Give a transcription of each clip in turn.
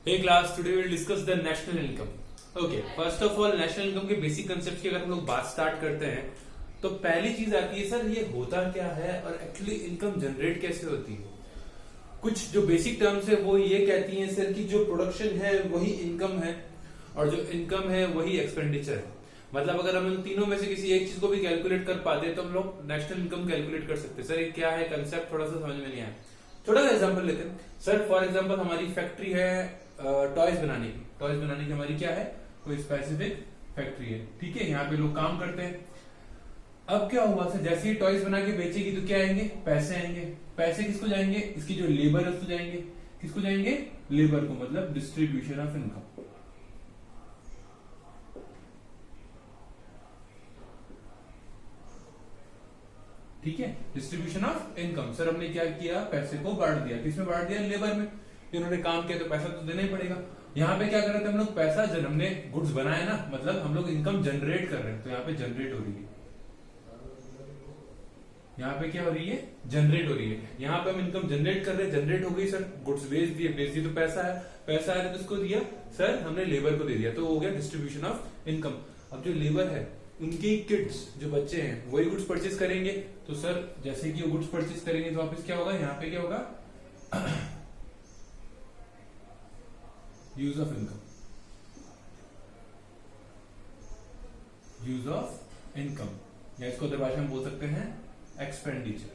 Hey class, today we'll discuss the national income. Okay, first of all national income के basic concept की अगर हम लोग बात स्टार्ट करते हैं तो पहली चीज आती है सर ये होता क्या है और एक्चुअली इनकम जनरेट कैसे होती है। कुछ जो बेसिक टर्म्स है वो ये कहती हैं सर कि जो प्रोडक्शन है वही इनकम है और जो इनकम है वही एक्सपेंडिचर है। मतलब अगर हम इन तीनों में से किसी एक चीज को भी कैलकुलेट कर पाते तो हम लोग नेशनल इनकम कैलकुलेट कर सकते हैं। सर ये क्या है कंसेप्ट थोड़ा सा समझ में नहीं आया। छोटा सा एग्जांपल लेते हैं। सर फॉर एग्जांपल हमारी फैक्ट्री है टॉयज बनाने की। टॉयज बनाने की हमारी क्या है, कोई स्पेसिफिक फैक्ट्री है, ठीक है। यहाँ पे लोग काम करते हैं। अब क्या हुआ सर, जैसे ही टॉयज बना के बेचेगी तो क्या आएंगे, पैसे आएंगे। पैसे किसको जाएंगे, इसकी जो लेबर है उसको जाएंगे। किसको जाएंगे, लेबर को, मतलब डिस्ट्रीब्यूशन ऑफ इनकम। ठीक है, डिस्ट्रीब्यूशन ऑफ इनकम। सर हमने क्या किया, पैसे को बांट दिया। किसमें बांट दिया, लेबर में। इन्होंने काम किया तो पैसा तो देना ही पड़ेगा। यहाँ पे क्या कर रहे थे हम लोग, पैसा जब हमने गुड्स बनाए ना, मतलब हम लोग इनकम जनरेट कर रहे हैं। तो यहाँ पे जनरेट हो रही है, यहाँ पे क्या हो रही है, जनरेट हो रही है। यहाँ पे हम इनकम जनरेट कर रहे हैं, जनरेट हो गई। सर गुड्स बेच दिए, बेच दिए तो पैसा है। पैसा आया तो किसको दिया, सर हमने लेबर को दे दिया। तो हो गया डिस्ट्रीब्यूशन ऑफ इनकम। अब जो लेबर है उनकी किड्स, जो बच्चे हैं वही गुड्स परचेज करेंगे। तो सर जैसे कि वो गुड्स परचेज करेंगे तो वापस क्या होगा, यहाँ पे क्या होगा, use of income. Use of income, या इसको अदर भाषा में बोल सकते हैं एक्सपेंडिचर।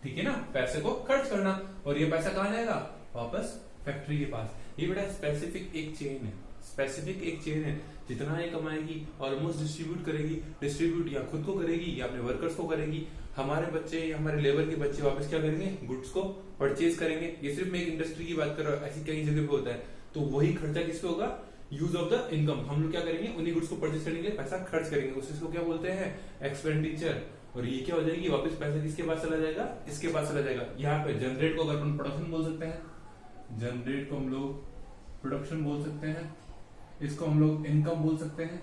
ठीक है ना, पैसे को खर्च करना। और ये पैसा कहां जाएगा, वापस फैक्ट्री के पास। ये बेटा स्पेसिफिक एक चेन है, स्पेसिफिक एक चेन है। जितना ये कमाएगी ऑलमोस्ट डिस्ट्रीब्यूट करेगी। डिस्ट्रीब्यूट या खुद को करेगी या अपने वर्कर्स को करेगी। हमारे बच्चे या हमारे लेबर के बच्चे वापस क्या करेंगे, गुड्स को परचेज करेंगे। ये सिर्फ मैं एक इंडस्ट्री की बात कर रहा हूँ, ऐसी कई जगह पे होता है। तो वही खर्चा किस पे होगा, यूज ऑफ द इनकम। हम लोग क्या करेंगे, उन्हीं गुड्स को परचेज करने के लिए पैसा खर्च करेंगे। उस चीज को क्या बोलते हैं, एक्सपेंडिचर। और ये क्या हो जाएगी, वापस पैसा किसके पास चला जाएगा, इसके पास चला जाएगा। यहाँ पे जनरेट को अगर हम प्रोडक्शन बोल सकते हैं, जनरेट को हम लोग प्रोडक्शन बोल सकते हैं, इसको हम लोग इनकम बोल सकते हैं,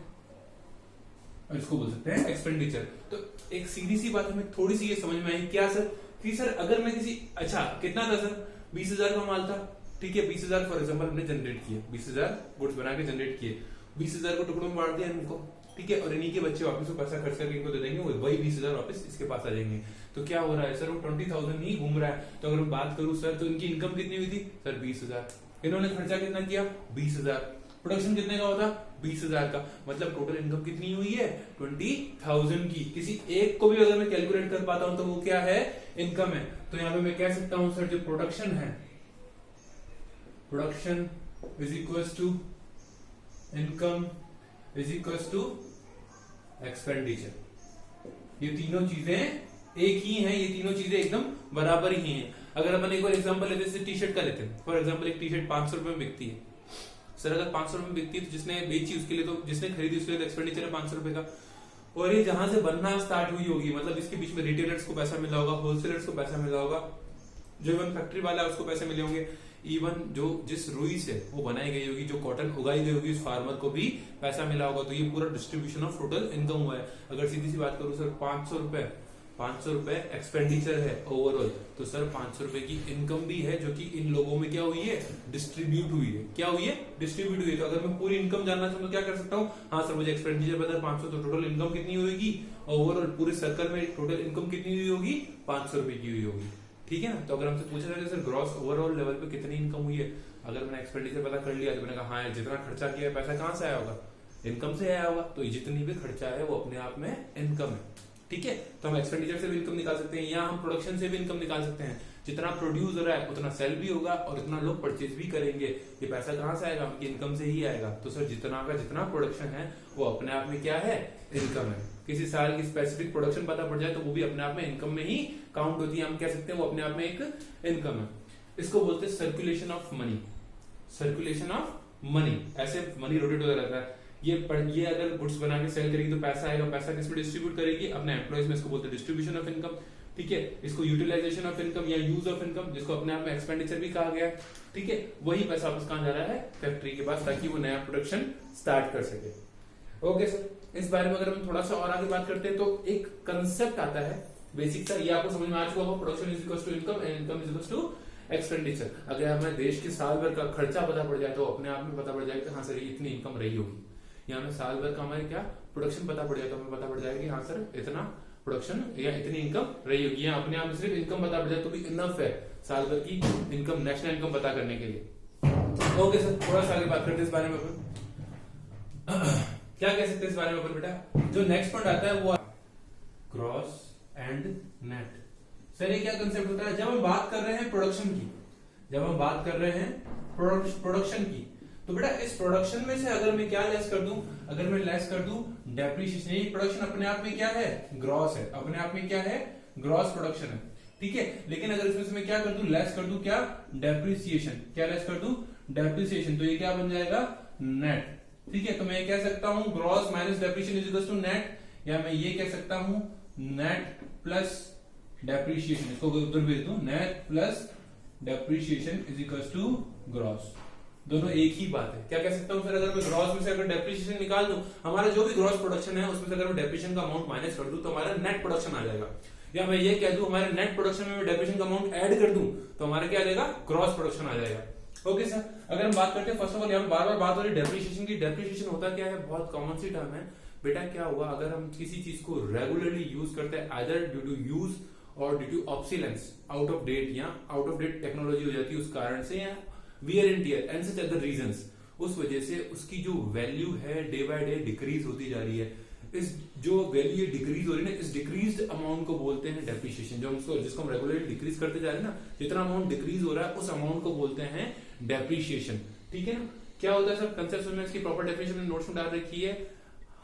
और इसको बोल सकते हैं एक्सपेंडिचर। तो एक सीधी सी बात हमें थोड़ी सी ये समझ में आई, क्या सर कि सर अगर मैं किसी, अच्छा कितना था सर, 20,000 का माल था, ठीक है। 20,000 फॉर एग्जाम्पल हमने जनरेट किए, 20,000 गुड्स बना के जनरेट किए। 20,000 को टुकड़ों में बांट दिया इनको, ठीक है। और इन्हीं के बच्चे वापस पैसा खर्च करके इनको दे देंगे, वही 20,000 वापस इसके पास आ जाएंगे। तो क्या हो रहा है सर, वो 20,000 ही घूम रहा है। तो अगर मैं बात करूं सर, तो इनकी इनकम कितनी हुई थी सर, 20,000। इन्होंने खर्चा कितना किया, 20,000। प्रोडक्शन कितने का होता, 20,000 का। मतलब टोटल इनकम कितनी हुई है, 20,000 की। किसी एक को भी अगर मैं कैलकुलेट कर पाता हूं तो वो क्या है, इनकम है। तो यहां पे मैं कह सकता हूं सर जो प्रोडक्शन है, production is equal to income is equal to expenditure. ये तीनों चीजें एक ही हैं, ये तीनों चीजें एकदम बराबर ही हैं। अगर अपन एक और एग्जांपल लेते हैं, टी शर्ट का लेते हैं। फॉर एग्जांपल एक टी शर्ट 500 रुपए में बिकती है। सर अगर 500 रुपए में बिकती है तो जिसने बेची उसके लिए, तो जिसने खरीदी उसके लिए एक्सपेंडिचर है 500 रुपए का। और ये जहां से बनना स्टार्ट हुई होगी, मतलब इसके बीच में रिटेलर्स को पैसा मिला होगा, होलसेलर्स को पैसा मिला होगा, जो इवन फैक्ट्री वाला है उसको पैसे मिले होंगे, इवन जो जिस रुई से वो बनाई गई होगी, जो कॉटन उगाई गई होगी, उस फार्मर को भी पैसा मिला होगा। तो ये पूरा डिस्ट्रीब्यूशन ऑफ टोटल इनकम हुआ है। अगर सीधी सी बात करूं सर, 500 रुपए एक्सपेंडिचर है ओवरऑल, तो सर 500 रुपए की इनकम भी है जो कि इन लोगों में क्या हुई है, डिस्ट्रीब्यूट हुई है। क्या हुई है, डिस्ट्रीब्यूट हुई है। तो अगर मैं पूरी इनकम जानना चाहूँ तो क्या कर सकता हूँ, हाँ सर मुझे एक्सपेंडिचर पता है 500, तो टोटल इनकम कितनी होगी, ओवरऑल पूरे सर्कल में टोटल इनकम कितनी हुई होगी, 500 रुपए की हुई होगी। ठीक है ना। तो अगर हमसे पूछा जाए सर ग्रॉस ओवरऑल लेवल पे कितनी इनकम हुई है, अगर मैंने एक्सपेंडिचर पता कर लिया तो मैंने कहा हाँ जितना खर्चा किया है पैसा कहां से आया होगा, इनकम से आया होगा। तो जितनी भी खर्चा है वो अपने आप में इनकम है। ठीक है, तो हम एक्सपेंडिचर से भी इनकम निकाल सकते हैं, या हम प्रोडक्शन से भी इनकम निकाल सकते हैं। जितना प्रोड्यूस हो रहा है उतना सेल भी होगा और उतना लोग परचेज भी करेंगे। ये पैसा कहां से आएगा, इनकम से ही आएगा। तो सर जितना का जितना प्रोडक्शन है वो अपने आप में क्या है, इनकम है। किसी साल की स्पेसिफिक प्रोडक्शन पता पड़ जाए तो वो भी अपने आप में इनकम में ही काउंट होती है। हम कह सकते हैं वो अपने आप में एक इनकम है। इसको बोलते हैं circulation of money. Circulation of money, ऐसे मनी रोटेट होता रहता है। ये अगर गुड्स बना के सेल करेगी तो पैसा आएगा, पैसा किसमें डिस्ट्रीब्यूट करेगी, अपने एम्प्लॉइज में। इसको बोलते हैं डिस्ट्रीब्यूशन ऑफ इनकम। ठीक है, इसको यूटिलाइजेशन ऑफ इनकम या यूज ऑफ इनकम, जिसको अपने आप में एक्सपेंडिचर भी कहा गया है। ठीक है, वही पैसा वापस कहां जा रहा है, फैक्ट्री के पास, ताकि वो नया प्रोडक्शन स्टार्ट कर सके। ओके सर, इस बारे में अगर हम थोड़ा सा और आगे बात करते हैं तो एक कंसेप्ट आता है बेसिक सा, ये आपको समझ में आ चुका होगा, production is equal to income and income is equal to expenditure. अगर हमें देश के साल भर का खर्चा पता पड़ जाए तो अपने आप में पता पड़ जाएगा कि हाँ सर ये इतनी इनकम रही होगी। या हमें साल भर का हमारे क्या प्रोडक्शन पता पड़ जाए तो हमें पता पड़ जाएगा कि हाँ सर इतना प्रोडक्शन या इतनी इनकम रही होगी। या अपने आप में सिर्फ इनकम पता पड़ जाए तो भी इनफ है साल भर की इनकम, नेशनल इनकम पता करने के लिए। ओके सर, थोड़ा सा आगे बात करते हैं इस बारे में अपन क्या कह सकते हैं इस बारे में अपन बेटा। जो नेक्स्ट पॉइंट आता है वो ग्रॉस एंड नेट। सर ये क्या कंसेप्ट होता है? जब हम बात कर रहे हैं प्रोडक्शन की, जब हम बात कर रहे हैं प्रोडक्शन की, तो बेटा इस प्रोडक्शन में से अगर मैं क्या लेस कर दूं, अगर मैं लेस कर दूं डेप्रिसिएशन, ये प्रोडक्शन अपने आप में क्या है? ग्रॉस है, अपने आप में क्या है? ग्रॉस प्रोडक्शन है, ठीक है। लेकिन अगर इसमें से मैं क्या कर दूं? लेस कर दूं क्या? डेप्रिसिएशन। क्या लेस कर दूं? डेप्रिसिएशन। तो ये क्या बन जाएगा? नेट, ठीक है। तो मैं कह सकता हूं gross minus depreciation is equal to net, या मैं ये कह सकता हूं नेट प्लस डेप्रिसिएशन, इसको उधर भेज दूं, net plus depreciation is equal to gross. दोनों एक ही बात है। क्या कह सकता हूं सर? अगर मैं ग्रॉस में से अगर डेप्रिसिएशन निकाल दूं, हमारा जो भी ग्रॉस प्रोडक्शन है उसमें से अगर मैं डेप्रिसिएशन का अमाउंट माइनस कर दूं तो हमारा नेट प्रोडक्शन आ जाएगा। या मैं ये कह दूं हमारे नेट प्रोडक्शन में मैं डेप्रिसिएशन का अमाउंट ऐड कर दूं तो हमारा क्या आ जाएगा? ग्रॉस प्रोडक्शन आ जाएगा। ओके सर, अगर हम बात करते हैं फर्स्ट ऑफ ऑल, यहाँ बार बार बात हो रही है डेप्रिसिएशन की। डेप्रिसिएशन होता क्या है? बहुत कॉमन सी टर्म है बेटा। क्या हुआ अगर हम किसी चीज को रेगुलरली यूज करते हैं, आइदर ड्यू टू यूज और due to obsolescence, out of date या आउट ऑफ डेट टेक्नोलॉजी हो जाती है उस कारण से, या wear and tear and such other reasons, उस वजह से उसकी जो वैल्यू है डे बाय डे डिक्रीज होती जा रही है। इस जो वैल्यू डिक्रीज हो रही है ना, इस डिक्रीज्ड अमाउंट को बोलते हैं डेप्रिसिएशन। जो हम जिसको हम रेगुलरली डिक्रीज करते जा रहे हैं ना, जितना अमाउंट डिक्रीज हो रहा है उस अमाउंट को बोलते हैं डेप्रिसिएशन, ठीक है ना। क्या होता है सर? कंसेप्ट में इसकी प्रॉपर डेफिनेशन नोट्स में डाल रखी है।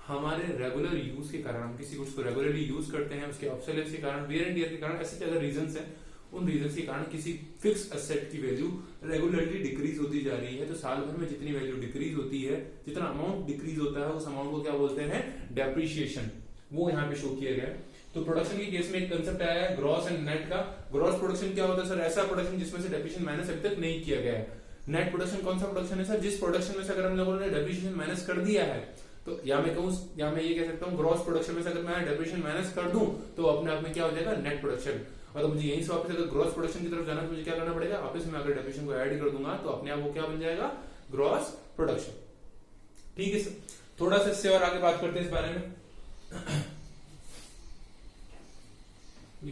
हमारे रेगुलर यूज के कारण, हम किसी गुड्स को रेगुलरली यूज करते हैं, उसके ऑब्सोलेंस के कारण, वियर एंड टियर के कारण, ऐसे ज्यादा रीजंस हैं, उन रीजंस के कारण किसी फिक्स एसेट की वैल्यू रेगुलरली डिक्रीज होती जा रही है। तो साल भर में जितनी वैल्यू डिक्रीज होती है, जितना अमाउंट डिक्रीज होता है, उस अमाउंट को क्या बोलते हैं? डेप्रिसिएशन। वो यहाँ पे शो किया गया है। तो प्रोडक्शन के केस में एक कंसेप्ट आया है ग्रॉस एंड नेट का। ग्रॉस प्रोडक्शन क्या होता है सर? ऐसा प्रोडक्शन जिसमें से डेप्रिसिएशन माइनस अभी तक नहीं किया गया है। नेट प्रोडक्शन कौन सा प्रोडक्शन है सर? जिस प्रोडक्शन में से अगर हम लोगों ने डेप्रिसिएशन माइनस कर दिया है, तो या मैं कहूं, या मैं ये कह सकता हूं ग्रॉस प्रोडक्शन में से अगर मैं डेप्रिसिएशन माइनस कर दूं तो अपने आप में क्या हो जाएगा? Net production. और तो मुझे यहीं से वापस अगर ग्रॉस प्रोडक्शन की तरफ जाना तो मुझे क्या करना पड़ेगा? वापस में अगर डेप्रिसिएशन को ऐड कर दूंगा तो अपने आप वो क्या बन जाएगा? ग्रॉस प्रोडक्शन, ठीक है सर। थोड़ा सा इससे और आगे बात करते हैं इस बारे में।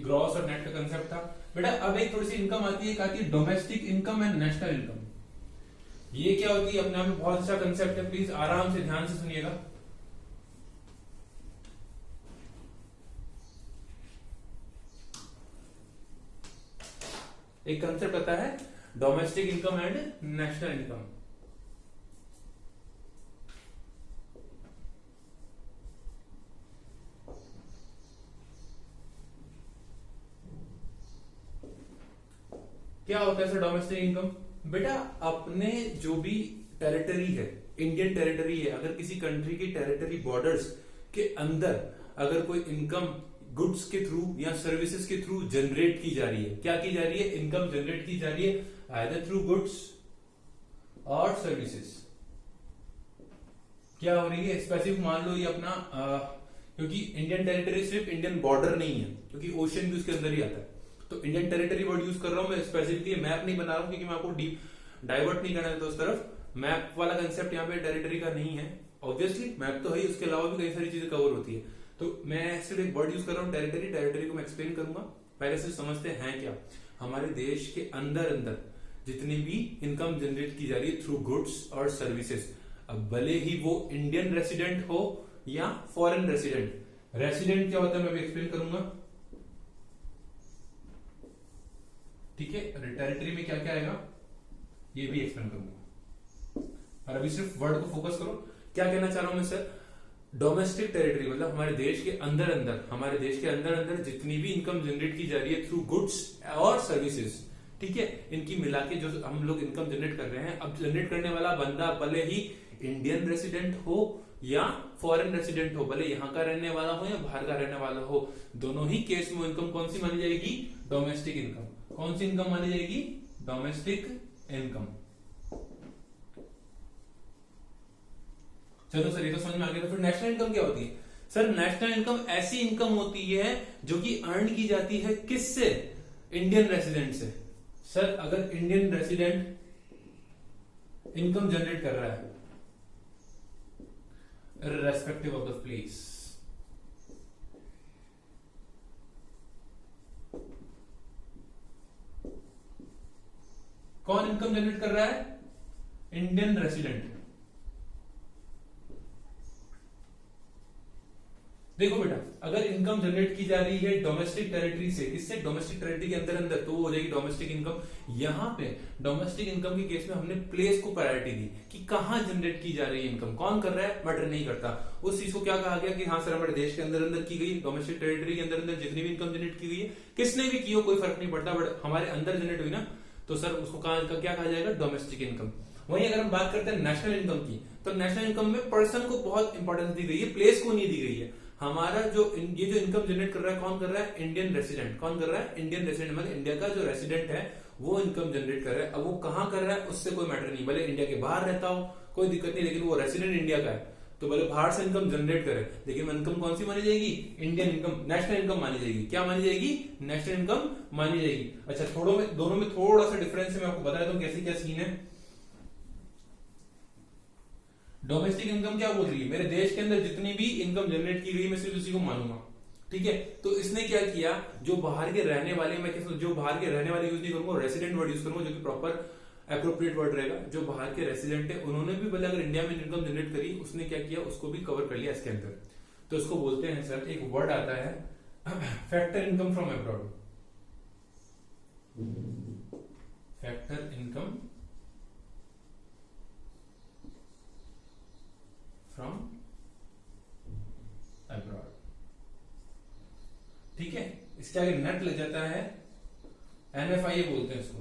ग्रॉस और नेट का कंसेप्ट था बेटा। अब एक थोड़ी सी इनकम आती है, आती है domestic income and national income. ये क्या होती है? अपने आप में बहुत अच्छा कंसेप्ट है, प्लीज आराम से ध्यान से सुनिएगा। एक कंसेप्ट आता है domestic income and national income. क्या होता है सर डोमेस्टिक इनकम? बेटा अपने जो भी टेरिटरी है, इंडियन टेरिटरी है, अगर किसी कंट्री की टेरिटरी बॉर्डर्स के अंदर अगर कोई इनकम गुड्स के थ्रू या सर्विसेज के थ्रू जनरेट की जा रही है, क्या की जा रही है? इनकम जनरेट की जा रही है, आइदर थ्रू गुड्स और सर्विसेज। क्या हो रही है? स्पेसिफिक मान लो ये अपना क्योंकि इंडियन टेरिटरी सिर्फ इंडियन बॉर्डर नहीं है, क्योंकि ओशन भी उसके अंदर ही आता है। तो इंडियन टेरिटरी वर्ड यूज कर रहा हूं मैं, स्पेसिफिकली मैप नहीं बना रहा हूं क्योंकि मैं आपको डीप डाइवर्ट नहीं करना है उस तरफ। मैप वाला कंसेप्ट यहाँ पे टेरिटरी का नहीं है, ऑब्वियसली मैप तो है, उसके अलावा भी कई सारी चीजें कवर होती है। तो मैं सिर्फ एक वर्ड यूज कर रहा हूँ टेरिटरी। टेरिटरी को मैं एक्सप्लेन करूंगा, पहले से समझते हैं क्या। हमारे देश के अंदर अंदर जितनी भी इनकम जनरेट की जा रही है थ्रू गुड्स और सर्विसेज, अब भले ही वो इंडियन रेसिडेंट हो या फॉरेन रेसिडेंट। रेसिडेंट क्या होता है मैं भी एक्सप्लेन करूंगा, ठीक है। टेरिटरी में क्या क्या आएगा ये भी एक्सप्लेन करूंगा, और अभी सिर्फ वर्ड को फोकस करो। क्या कहना चाह रहा हूं मैं सर? डोमेस्टिक टेरिटरी मतलब हमारे देश के अंदर अंदर, हमारे देश के अंदर अंदर जितनी भी इनकम जनरेट की जा रही है थ्रू गुड्स और सर्विसेज, ठीक है, इनकी मिला के जो हम लोग इनकम जनरेट कर रहे हैं, अब जनरेट करने वाला बंदा भले ही इंडियन रेसिडेंट हो या फॉरेन रेसिडेंट हो, भले यहाँ का रहने वाला हो या बाहर का रहने वाला हो, दोनों ही केस में इनकम कौन सी मानी जाएगी? Domestic income. कौन सी इनकम मानी जाएगी? Domestic income. चलो सर ये तो समझ में आ गया। तो फिर नेशनल इनकम क्या होती है सर? नेशनल इनकम ऐसी इनकम होती है जो कि अर्न की जाती है किससे? इंडियन रेसिडेंट से। सर अगर इंडियन रेसिडेंट इनकम जनरेट कर रहा है irrespective of the place, कौन इनकम जनरेट कर रहा है? Indian resident. देखो बेटा, अगर इनकम जनरेट की जा रही है डोमेस्टिक टेरिटरी से, इससे डोमेस्टिक टेरिटरी के अंदर अंदर, तो वो हो जाएगी डोमेस्टिक इनकम। यहां पे डोमेस्टिक इनकम के केस में हमने प्लेस को प्रायोरिटी दी कि कहां जनरेट की जा रही है इनकम, कौन कर रहा है मैटर नहीं करता। उस चीज को क्या कहा गया कि हाँ सर हमारे देश के अंदर अंदर की गई, डोमेस्टिक टेरिटरी के अंदर अंदर जितनी भी इनकम जनरेट की गई है, किसने भी की हो कोई फर्क नहीं पड़ता, बट हमारे अंदर जनरेट हुई ना, तो सर उसको क्या कहा जाएगा? Domestic income. वहीं अगर हम बात करते हैं नेशनल इनकम की, तो नेशनल इनकम में पर्सन को बहुत इंपॉर्टेंस दी गई है, प्लेस को नहीं दी गई है। हमारा ये जो इनकम जनरेट कर रहा है, कौन कर रहा है? Indian resident. कौन कर रहा है? इंडियन रेसिडेंट, मतलब इंडिया का जो रेसिडेंट है वो इनकम जनरेट कर रहा है। अब वो कहां कर रहा है उससे कोई मैटर नहीं, भले इंडिया के बाहर रहता हो कोई दिक्कत नहीं, लेकिन वो रेसिडेंट इंडिया का है, तो भले बाहर से इनकम जनरेट करे, लेकिन इनकम कौन सी मानी जाएगी? इंडियन इनकम, नेशनल इनकम मानी जाएगी। क्या मानी जाएगी? नेशनल इनकम मानी जाएगी। अच्छा, दोनों में थोड़ा सा डिफरेंस है, मैं आपको बता देता हूं कैसे क्या सीन है। डोमेस्टिक इनकम क्या बोल रही है? मेरे देश के अंदर जितनी भी इनकम जनरेट की गई मैं सिर्फ उसी को मानूंगा, ठीक है। तो इसने क्या किया, जो बाहर के रहने वाले, मैं जो बाहर के रहने वाले यूज नहीं करूंगा, रेसिडेंट वर्ड यूज करूंगा, जो कि प्रॉपर एप्रोप्रिएट वर्ड रहेगा। जो बाहर के रेसिडेंट है उन्होंने भी भले अगर इंडिया में इनकम जनरेट करी, उसने क्या किया, उसको भी कवर कर लिया इसके अंदर। तो इसको बोलते हैं सर, एक वर्ड आता है factor income from abroad. Factor income from abroad, ठीक है। इसके आगे नेट लग जाता है, NFIA बोलते हैं इसको,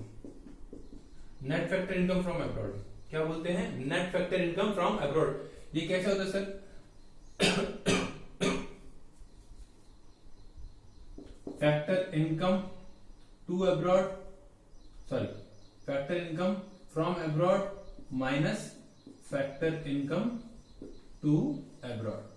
net factor income from abroad. क्या बोलते हैं? Net factor income from abroad. ये कैसे होता है sir? Factor income to abroad, sorry, factor income from abroad minus factor income to abroad.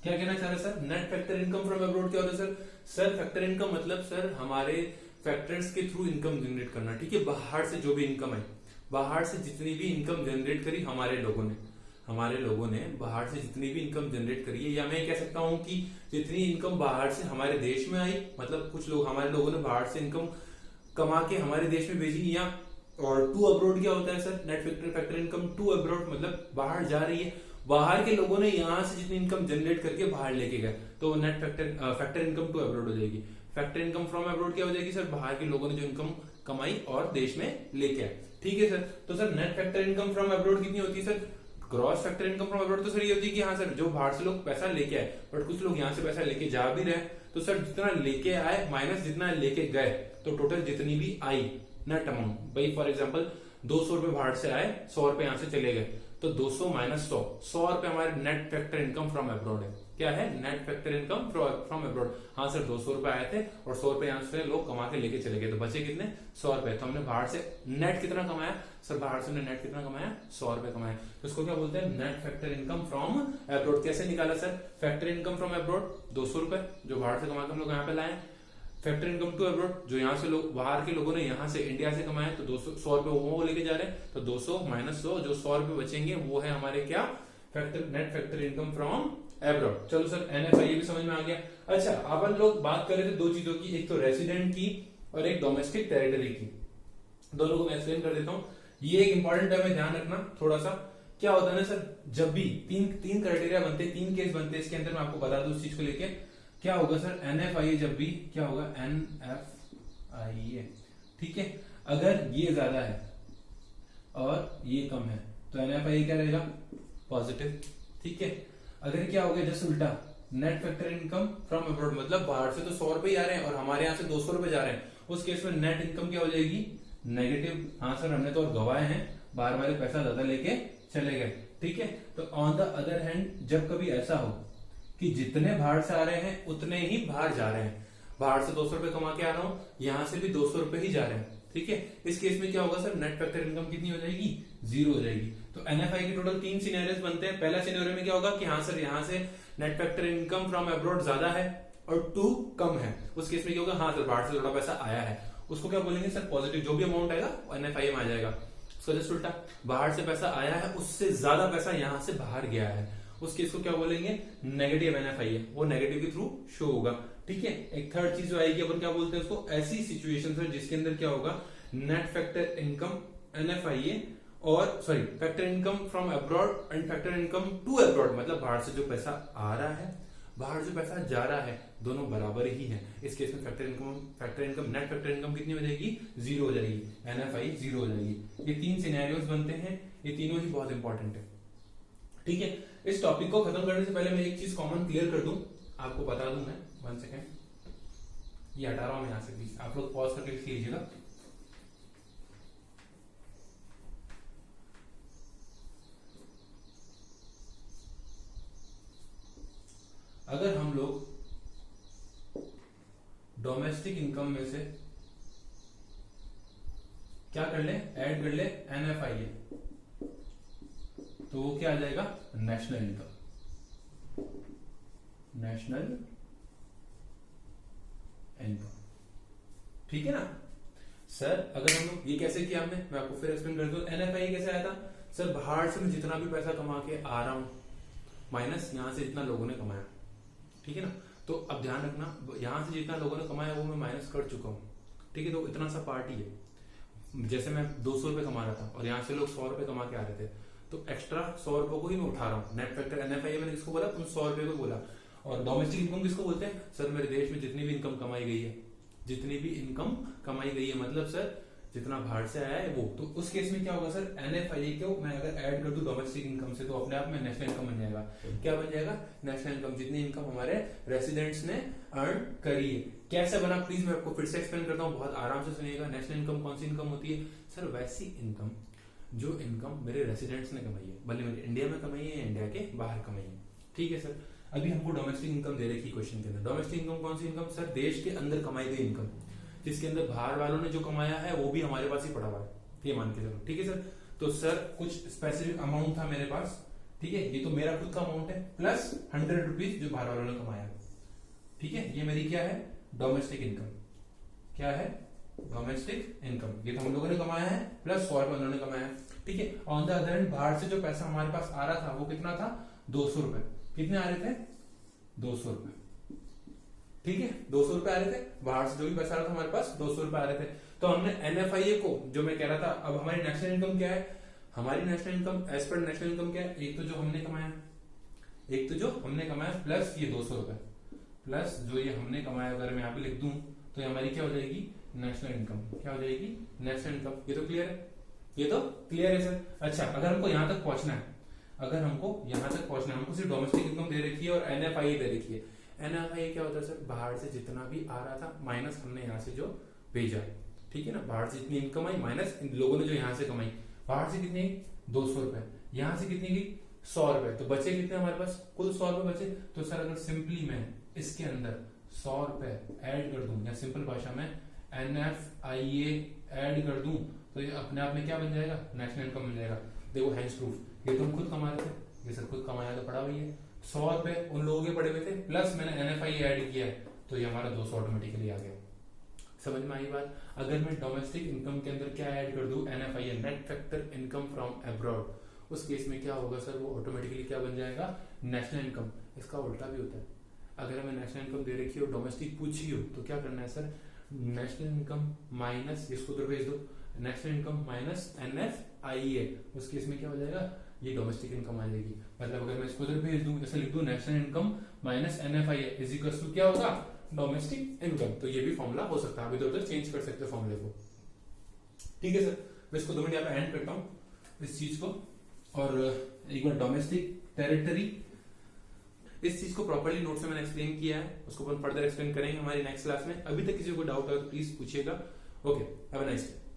क्या कहना चाह रहे हैं sir? Net factor income from abroad क्या होता है सर? सर फैक्टर इनकम मतलब सर हमारे फैक्टर्स के थ्रू इनकम जनरेट करना, ठीक है। बाहर से जो भी इनकम है, बाहर से जितनी भी इनकम जनरेट करी हमारे लोगों ने बाहर से जितनी भी इनकम जनरेट करी है, या मैं कह सकता हूं कि जितनी इनकम बाहर से हमारे देश में आई, मतलब कुछ लोग, हमारे लोगों ने बाहर से इनकम कमा के हमारे देश में भेजी, या और टू अब्रॉड क्या होता है sir? Net factor income to abroad मतलब बाहर जा रही है, बाहर के लोगों ने यहां से जितनी इनकम जनरेट करके बाहर लेके गए, तो net factor income to abroad हो जाएगी। फैक्टर इनकम फ्रॉम अब्रॉड क्या हो जाएगी सर? बाहर के लोगों ने जो इनकम कमाई और देश में लेके आए, ठीक है सर। तो sir net factor income from abroad कितनी होती है sir? Gross factor income from abroad तो सर ये होती है कि हाँ सर, जो बाहर से लोग पैसा लेके आए, बट कुछ लोग यहाँ से पैसा लेके जा भी रहे, तो सर जितना लेके आए माइनस जितना लेके गए, तो टोटल जितनी भी आई नेट अमाउंट, भाई फॉर एग्जाम्पल 200 रुपए बाहर से आए, 100 रुपए यहां से चले गए, तो 200 माइनस 100 रुपए हमारे net factor income from abroad है। क्या है? Net factor income from abroad. हाँ सर, 200 रुपए आए थे और 100 रुपए यहां से लोग कमा के लेके चले गए, तो बचे कितने? 100 रुपए। तो हमने बाहर से नेट कितना कमाया सर? बाहर से हमने नेट कितना कमाया? 100 रुपए कमाया। तो इसको क्या बोलते हैं? Net factor income from abroad. कैसे निकाला sir? Factor income from abroad 200 रुपए जो बाहर से कमा के हम लोग यहाँ पे लाए, फैक्टर इनकम टू अब्रॉड जो यहाँ से लोग, बाहर के लोगों ने यहाँ से इंडिया से कमाए, तो 100 रुपए वो लेके जा रहे हैं, तो 200 माइनस 100, जो 100 रुपए बचेंगे वो है हमारे क्या? Net factor income from abroad. चलो सर, NFIA भी समझ में आ गया। अच्छा, अपन लोग बात कर रहे थे दो चीजों की, एक तो रेसिडेंट की और एक डोमेस्टिक टेरिटरी की। दोनों को मैं एक्सप्लेन कर देता हूँ। ये एक इंपॉर्टेंट है, थ्यान रखना थोड़ा सा। क्या होता है ना सर, जब भी तीन क्राइटेरिया बनते हैं, 3 केस बनते हैं इसके अंदर, मैं आपको बता दूं उस चीज को लेके क्या होगा सर। NFIA जब भी क्या होगा? NFIA, ठीक है। अगर ये ज्यादा है और ये कम है तो NFIA क्या रहेगा? पॉजिटिव, ठीक है। अगर क्या हो गया जस्ट उल्टा, net factor income from abroad मतलब बाहर से तो 100 रुपए आ रहे हैं और हमारे यहाँ से 200 रुपए जा रहे हैं, उस केस में नेट इनकम क्या हो जाएगी? नेगेटिव। हाँ सर, हमने तो और गवाए हैं, बाहर वाले पैसा ज्यादा लेके चले गए, ठीक है। तो ऑन द अदर हैंड जब कभी ऐसा हो कि जितने बाहर से आ रहे हैं उतने ही बाहर जा रहे हैं, बाहर से 200 रुपए कमा के आ रहा हूं, यहां से भी 200 रुपए ही जा रहे हैं, ठीक है। इस केस में क्या होगा सर? नेट फैक्टर इनकम कितनी हो जाएगी? 0 हो जाएगी। तो NFI के टोटल 3 सिनेरियोस बनते हैं। पहला सिनेरियो में क्या होगा कि हाँ सर, यहाँ से net factor income from abroad ज्यादा है और 2 कम है, उस केस में क्या होगा, हाँ सर बाहर से थोड़ा पैसा आया है, उसको क्या बोलेंगे सर पॉजिटिव, जो भी अमाउंट आएगा NFIA में आ जाएगा। उसका जस्ट उल्टा, बाहर से पैसा आया है उससे ज्यादा पैसा यहां से बाहर गया है, उस केस को क्या बोलेंगे, नेगेटिव NFIA, वो नेगेटिव के थ्रू शो होगा। ठीक है, एक थर्ड चीज जो आएगी अपन क्या बोलते हैं उसको, ऐसी सिचुएशन है जिसके अंदर क्या होगा, नेट फैक्टर इनकम NFIA और sorry factor income from abroad and factor income to abroad, मतलब बाहर से जो पैसा आ रहा है बाहर जो पैसा जा रहा है दोनों बराबर ही है। इस केस में factor income net factor income कितनी हो जाएगी, 0 हो जाएगी, NFI 0 हो जाएगी। ये 3 सिनेरियोस बनते हैं, ये तीनों ही बहुत इंपॉर्टेंट है। ठीक है, इस टॉपिक को खत्म करने से पहले मैं एक चीज कॉमन क्लियर कर दूं, आपको बता दूं मैं, 1 सेकेंड, ये हटा रहा हूं मैं यहां से, प्लीज आप लोग पॉज करके लिख लीजिएगा। अगर हम लोग डोमेस्टिक इनकम में से क्या कर ले, ऐड कर ले NFIA, तो वो क्या आ जाएगा, नेशनल इनकम, नेशनल इनकम। ठीक है ना सर, अगर हम लोग ये कैसे किया हमने, मैं आपको फिर एक्सप्लेन कर दूं। NFIA कैसे आया था सर, बाहर से मैं जितना भी पैसा कमा के आ रहा हूं माइनस यहां से जितना लोगों ने कमाया। ठीक है ना, तो अब ध्यान रखना, यहां से जितना लोगों ने कमाया वो मैं माइनस कर चुका हूं। ठीक है, तो इतना सा पार्ट ही है, जैसे मैं 200 रुपए कमा रहा था और यहाँ से लोग 100 रुपए कमा के आ रहे थे, तो एक्स्ट्रा 100 रुपए को ही मैं उठा रहा हूँ। नेट फैक्टर NFIA मैंने किसको बोला, तुम 100 रुपए को बोला। और डोमेस्टिक इनकम किसको बोलते हैं सर, मेरे देश में जितनी भी इनकम कमाई गई है, जितनी भी इनकम कमाई गई है, मतलब सर जितना बाहर से आया है वो, तो उस केस में क्या होगा सर, NFIA को मैं अगर ऐड कर दूं डोमेस्टिक इनकम से, तो अपने आप में नेशनल इनकम बन जाएगा। क्या बन जाएगा, नेशनल इनकम, जितनी इनकम हमारे रेसिडेंट्स ने अर्न करी है। कैसे बना, प्लीज मैं आपको फिर से एक्सप्लेन करता हूँ, बहुत आराम से सुनिएगा। नेशनल इनकम कौन सी इनकम होती है सर, वैसी इनकम जो इनकम मेरे रेसिडेंट्स ने कमाई है, भले मेरे इंडिया में कमाई है या इंडिया के बाहर कमाई है। ठीक है सर, अभी हमको डोमेस्टिक इनकम दे रखी क्वेश्चन के अंदर। डोमेस्टिक इनकम कौन सी इनकम सर, देश के अंदर कमाई गई इनकम, जिसके अंदर बाहर वालों ने जो कमाया है वो भी हमारे पास ही पड़ा हुआ है, ये मान के चलो। ठीक है सर, तो सर कुछ स्पेसिफिक अमाउंट था मेरे पास, ठीक है, ये तो मेरा खुद का अमाउंट है, प्लस 100 रुपीज जो बाहर वालों ने कमाया। ठीक है, ये मेरी क्या है, डोमेस्टिक इनकम। क्या है, डोमेस्टिक इनकम, ये तो हम लोगों ने कमाया है, प्लस 100 रुपए उन्होंने कमाया। ठीक है, ऑन द अदर हैंड बाहर से जो पैसा हमारे पास आ रहा था वो कितना था, 200 रुपए। कितने आ रहे थे, 200 रुपए। ठीक है, 200 रुपए आ रहे थे, बाहर से जो भी पैसा आ रहा था हमारे पास 200 रुपए आ रहे थे। तो हमने NFIA को, जो मैं कह रहा था, अब हमारी नेशनल इनकम क्या है, हमारी national income as per national income क्या है, एक तो जो हमने कमाया, एक तो जो हमने कमाया प्लस ये 200 रुपए, प्लस जो ये हमने कमाया, अगर मैं यहाँ पे लिख दूं तो ये हमारी क्या हो जाएगी, नेशनल इनकम। क्या हो जाएगी, नेशनल इनकम। ये तो क्लियर है, ये तो क्लियर है सर। अच्छा, अगर हमको यहां तक पहुंचना है, अगर हमको यहां तक पहुंचना है, हमको सिर्फ डोमेस्टिक इनकम दे रखी है और NFIA दे रखी है। NFIA क्या होता है सर, बाहर से जितना भी आ रहा था माइनस हमने यहाँ से जो भेजा। ठीक है ना, बाहर से जितनी इनकम आई माइनस इन लोगों ने जो यहाँ से कमाई। बाहर से कितनी, 200 रुपए, यहाँ से कितनी गई, 100 रुपए, तो बचे कितने हमारे पास, कुल 100 रुपए बचे। तो सर अगर सिंपली मैं इसके अंदर 100 रुपए ऐड कर दूं, या सिंपल भाषा में NFIA ऐड कर दूं, तो ये अपने आप में क्या बन जाएगा, नेशनल इनकम बन जाएगा। देखो हैंड्स प्रूफ, ये तुम खुद कमा रहे थे, ये सर खुद कमाया तो पड़ा हुई है, 100 रुपए उन लोगों के पड़े हुए थे, प्लस मैंने NFIA ऐड किया है, तो ये हमारा 200 ऑटोमेटिकली आ गया। समझ में आई बात। अगर मैं डोमेस्टिक इनकम के अंदर क्या ऐड कर दूं, NFIA, net factor income from abroad, उस केस में क्या होगा सर, वो ऑटोमेटिकली क्या बन जाएगा, नेशनल इनकम। इसका उल्टा भी होता है, अगर हमें नेशनल इनकम दे रखी हो, डोमेस्टिक पूछी हो, तो क्या करना है सर, नेशनल इनकम माइनस, इसको उधर भेज दो, नेशनल इनकम माइनस NFIA, उस केस में क्या हो जाएगा, ये डोमेस्टिक इनकम आ जाएगी। मतलब अगर मैं इसको उधर भेज दूं, जैसे लिख दूं national income minus NFIA is equal to क्या होगा, डोमेस्टिक इनकम। तो ये भी फॉर्मूला हो सकता है, आप इधर उधर चेंज कर सकते हो फॉर्मूले को। ठीक है सर, मैं इसको 2 मिनट यहाँ पे एंड करता हूँ इस चीज को, और एक बार डोमेस्टिक टेरिटरी, इस चीज को प्रॉपर्ली नोट्स में मैंने एक्सप्लेन किया है, उसको अपन फर्दर एक्सप्लेन करेंगे हमारी नेक्स्ट क्लास में। अभी तक किसी को डाउट है तो प्लीज पूछिएगा। Okay, have a nice day.